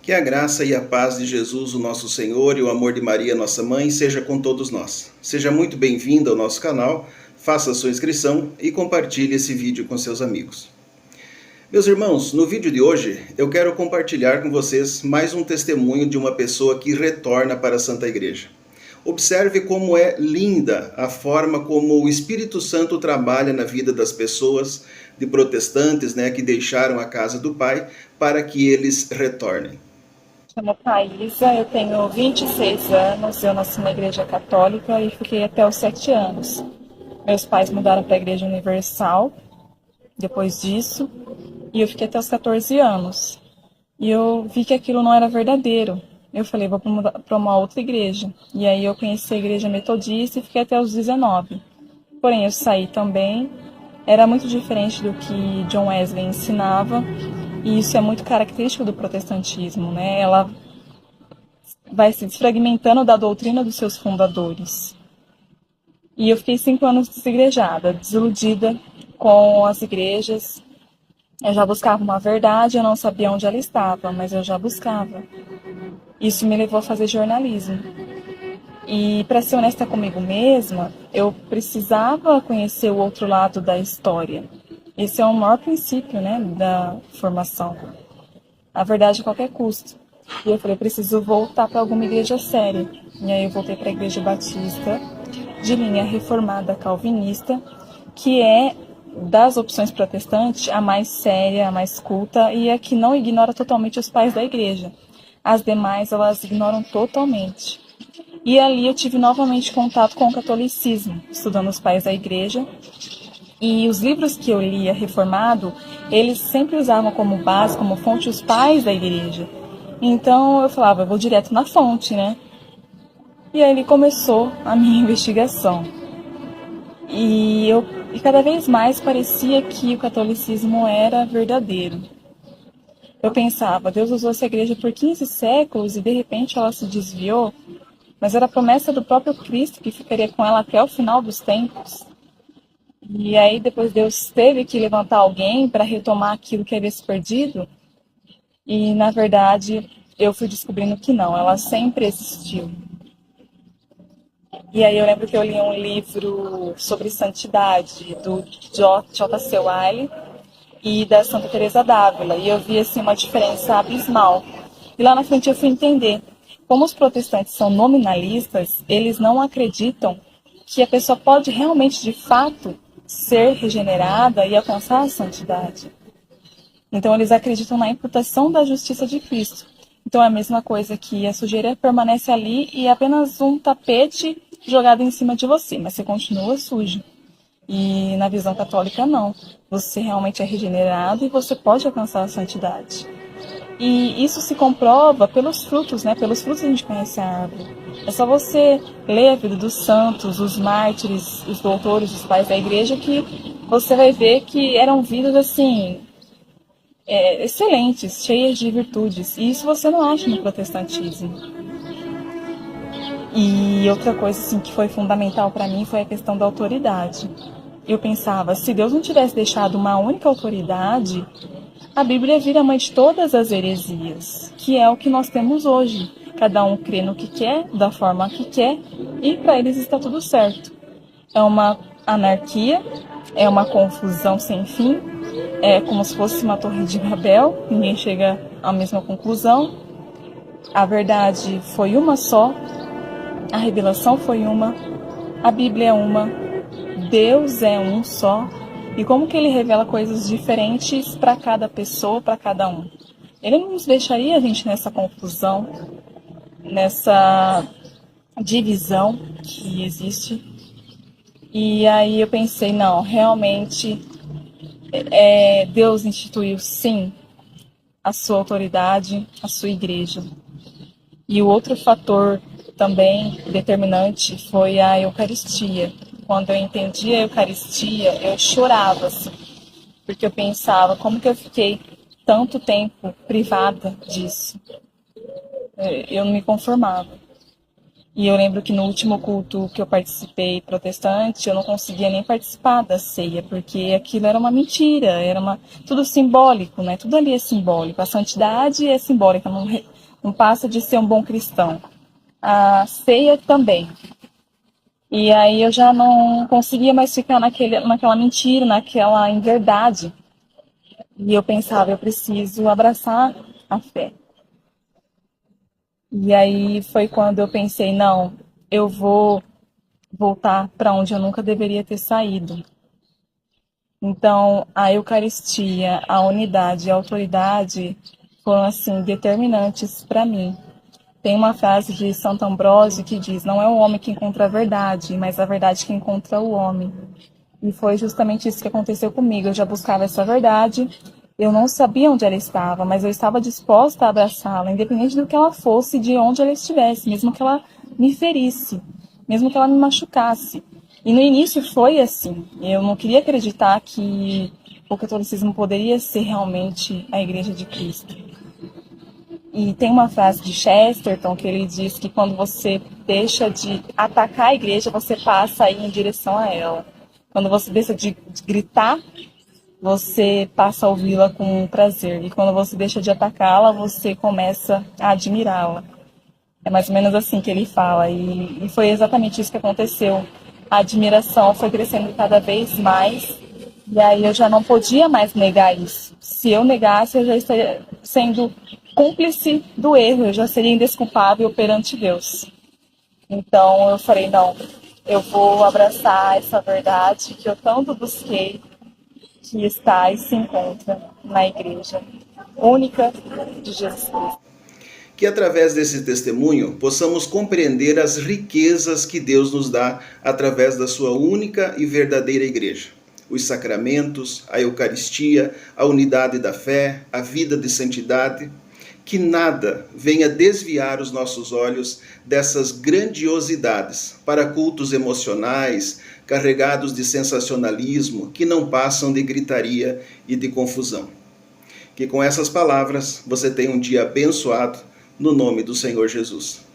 Que a graça e a paz de Jesus, o nosso Senhor, e o amor de Maria, nossa mãe, seja com todos nós. Seja muito bem-vindo ao nosso canal, faça a sua inscrição e compartilhe esse vídeo com seus amigos. Meus irmãos, no vídeo de hoje eu quero compartilhar com vocês mais um testemunho de uma pessoa que retorna para a Santa Igreja. Observe como é linda a forma como o Espírito Santo trabalha na vida das pessoas, de protestantes, que deixaram a casa do Pai, para que eles retornem. Chamo Thaisa, eu tenho 26 anos, eu nasci na Igreja Católica e fiquei até os 7 anos. Meus pais mudaram para a Igreja Universal depois disso e eu fiquei até os 14 anos. E eu vi que aquilo não era verdadeiro. Eu falei, vou para uma outra igreja. E aí eu conheci a Igreja Metodista e fiquei até os 19. Porém, eu saí também. Era muito diferente do que John Wesley ensinava. E isso é muito característico do protestantismo, né? Ela vai se desfragmentando da doutrina dos seus fundadores. E eu fiquei 5 anos desigrejada, desiludida com as igrejas. Eu já buscava uma verdade, eu não sabia onde ela estava, mas eu já buscava. Isso me levou a fazer jornalismo. E, para ser honesta comigo mesma, eu precisava conhecer o outro lado da história. Esse é o maior princípio, da formação. A verdade a qualquer custo. E eu falei, eu preciso voltar para alguma igreja séria. E aí eu voltei para a Igreja Batista, de linha reformada calvinista, que é, das opções protestantes, a mais séria, a mais culta e a que não ignora totalmente os pais da igreja. As demais, elas ignoram totalmente. E ali eu tive novamente contato com o catolicismo, estudando os pais da igreja. E os livros que eu lia reformado, eles sempre usavam como base, como fonte, os pais da igreja. Então eu falava, eu vou direto na fonte, E aí começou a minha investigação. E cada vez mais parecia que o catolicismo era verdadeiro. Eu pensava, Deus usou essa igreja por 15 séculos e de repente ela se desviou, mas era a promessa do próprio Cristo que ficaria com ela até o final dos tempos. E aí depois Deus teve que levantar alguém para retomar aquilo que havia se perdido. E na verdade eu fui descobrindo que não, ela sempre existiu. E aí eu lembro que eu li um livro sobre santidade do J.C. Wiley e da Santa Teresa d'Ávila. E eu vi assim uma diferença abismal. E lá na frente eu fui entender. Como os protestantes são nominalistas, eles não acreditam que a pessoa pode realmente, de fato, ser regenerada e alcançar a santidade. Então eles acreditam na imputação da justiça de Cristo. Então é a mesma coisa que a sujeira permanece ali e é apenas um tapete jogado em cima de você, mas você continua sujo. E na visão católica não. Você realmente é regenerado e você pode alcançar a santidade. E isso se comprova pelos frutos, Pelos frutos a gente conhece a árvore. É só você ler a vida dos santos, os mártires, os doutores, os pais da igreja, que você vai ver que eram vidas assim, excelentes, cheias de virtudes. E isso você não acha no protestantismo. E outra coisa assim, que foi fundamental para mim foi a questão da autoridade. Eu pensava, se Deus não tivesse deixado uma única autoridade, a Bíblia vira mãe de todas as heresias, que é o que nós temos hoje. Cada um crê no que quer, da forma que quer, e para eles está tudo certo. É uma anarquia, é uma confusão sem fim, é como se fosse uma torre de Babel, ninguém chega à mesma conclusão. A verdade foi uma só, a revelação foi uma, a Bíblia é uma, Deus é um só. E como que ele revela coisas diferentes para cada pessoa, para cada um? Ele não nos deixaria a gente nessa confusão, nessa divisão que existe. E aí eu pensei, não, realmente Deus instituiu sim a sua autoridade, a sua igreja. E o outro fator também determinante foi a Eucaristia. Quando eu entendi a Eucaristia, eu chorava, assim, porque eu pensava, como que eu fiquei tanto tempo privada disso? Eu não me conformava. E eu lembro que no último culto que eu participei protestante, eu não conseguia nem participar da ceia, porque aquilo era uma mentira, tudo simbólico, Tudo ali é simbólico. A santidade é simbólica, não passa de ser um bom cristão. A ceia também. E aí eu já não conseguia mais ficar naquela mentira, naquela inverdade. E eu pensava, eu preciso abraçar a fé. E aí foi quando eu pensei, não, eu vou voltar para onde eu nunca deveria ter saído. Então, a Eucaristia, a unidade e a autoridade foram, assim, determinantes para mim. Tem uma frase de Santo Ambrósio que diz, não é o homem que encontra a verdade, mas a verdade que encontra o homem. E foi justamente isso que aconteceu comigo. Eu já buscava essa verdade, eu não sabia onde ela estava, mas eu estava disposta a abraçá-la, independente do que ela fosse, de onde ela estivesse, mesmo que ela me ferisse, mesmo que ela me machucasse. E no início foi assim. Eu não queria acreditar que o catolicismo poderia ser realmente a Igreja de Cristo. E tem uma frase de Chesterton que ele diz que quando você deixa de atacar a igreja, você passa a ir em direção a ela. Quando você deixa de gritar, você passa a ouvi-la com prazer. E quando você deixa de atacá-la, você começa a admirá-la. É mais ou menos assim que ele fala. E foi exatamente isso que aconteceu. A admiração foi crescendo cada vez mais. E aí eu já não podia mais negar isso. Se eu negasse, eu já estaria sendo cúmplice do erro, eu já seria indesculpável perante Deus. Então eu falei, não, eu vou abraçar essa verdade que eu tanto busquei, que está e se encontra na Igreja única de Jesus Cristo. Que através desse testemunho possamos compreender as riquezas que Deus nos dá através da sua única e verdadeira igreja. Os sacramentos, a Eucaristia, a unidade da fé, a vida de santidade. Que nada venha desviar os nossos olhos dessas grandiosidades para cultos emocionais, carregados de sensacionalismo, que não passam de gritaria e de confusão. Que com essas palavras você tenha um dia abençoado, no nome do Senhor Jesus.